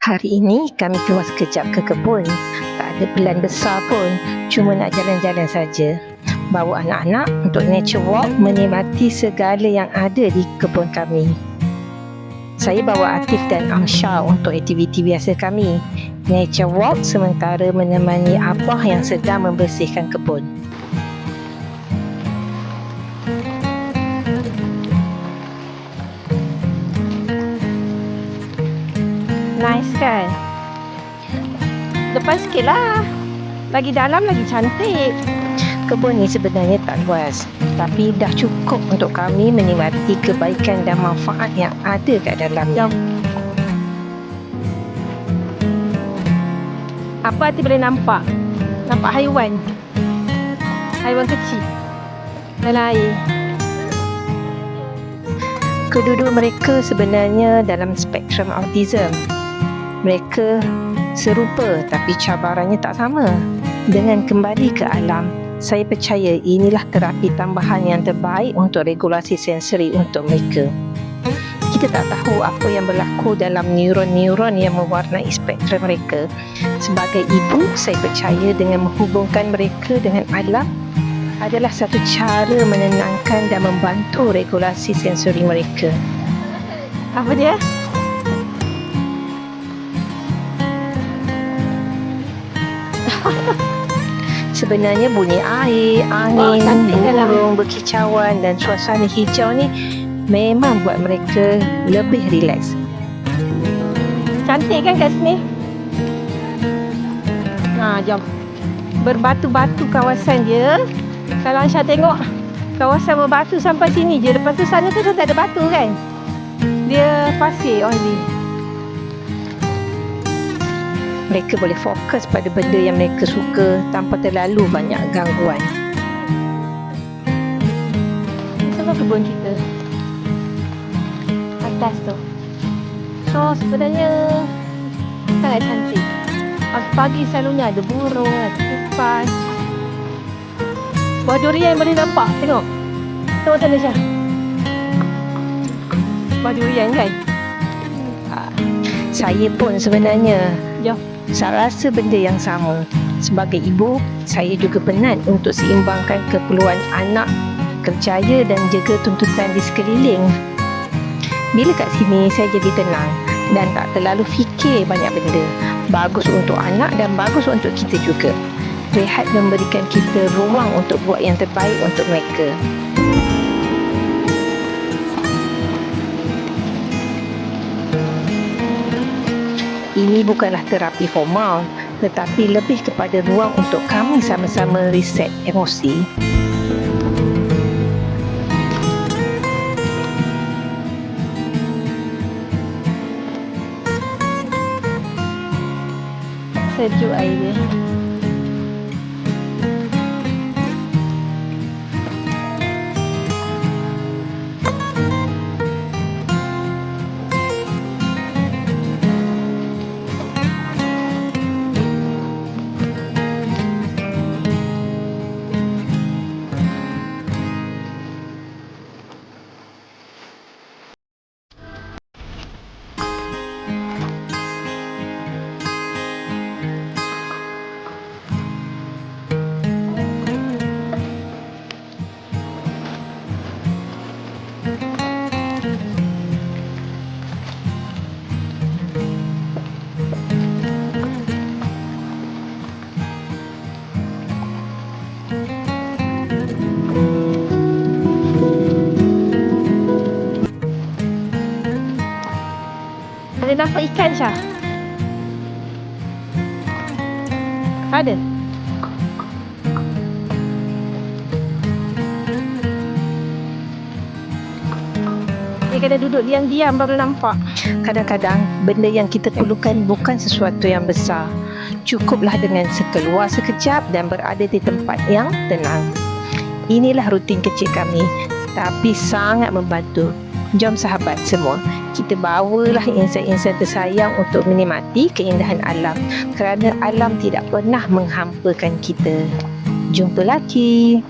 Hari ini kami keluar sekejap ke kebun. Tak ada pelan besar pun, cuma nak jalan-jalan saja. Bawa anak-anak untuk nature walk, menikmati segala yang ada di kebun kami. Saya bawa Atif dan Amsha untuk aktiviti biasa kami, nature walk sementara menemani abah yang sedang membersihkan kebun. Nice kan? Depan sikit lah. Lagi dalam lagi cantik. Kebun ni sebenarnya tak luas, tapi dah cukup untuk kami menikmati kebaikan dan manfaat yang ada kat dalamnya. Apa Ati boleh nampak? Nampak haiwan? Haiwan kecil dalam air. Kedua-dua mereka sebenarnya dalam spektrum autism. Mereka serupa tapi cabarannya tak sama. Dengan kembali ke alam, saya percaya inilah terapi tambahan yang terbaik untuk regulasi sensori untuk mereka. Kita tak tahu apa yang berlaku dalam neuron-neuron yang mewarnai spektrum mereka. Sebagai ibu, saya percaya dengan menghubungkan mereka dengan alam adalah satu cara menenangkan dan membantu regulasi sensori mereka. Apa dia? Sebenarnya bunyi air, angin, burung berkicauan dan suasana hijau ni memang buat mereka lebih rileks. Cantik kan kat sini? Jom. Berbatu-batu kawasan dia. Kalau Aisyah tengok kawasan berbatu sampai sini je. Lepas tu sana tu tak ada batu kan? Dia pasir only. Mereka boleh fokus pada benda yang mereka suka tanpa terlalu banyak gangguan. Sama kebun kita atas tu. So sebenarnya sangat cantik. Pagi-pagi selalunya ada burung, ada tupai. Buah durian yang boleh nampak. Tengok. Tengok sana Syah. Buah durian kan? Saya pun sebenarnya saya rasa benda yang sama. Sebagai ibu, saya juga penat untuk seimbangkan keperluan anak, kerjaya dan jaga tuntutan di sekeliling. Bila kat sini, saya jadi tenang dan tak terlalu fikir banyak benda. Bagus untuk anak dan bagus untuk kita juga. Rehat memberikan kita ruang untuk buat yang terbaik untuk mereka. Ini bukanlah terapi formal, tetapi lebih kepada ruang untuk kami sama-sama reset emosi. Sejuk air dia. Ada nampak ikan Syah? Ada? Dia kena duduk diam-diam baru nampak. Kadang-kadang benda yang kita perlukan bukan sesuatu yang besar. Cukuplah dengan sekeluar sekejap dan berada di tempat yang tenang. Inilah rutin kecil kami, tapi sangat membantu. Jom sahabat semua, kita bawalah insan-insan tersayang untuk menikmati keindahan alam, kerana alam tidak pernah menghampakan kita. Jumpa lagi.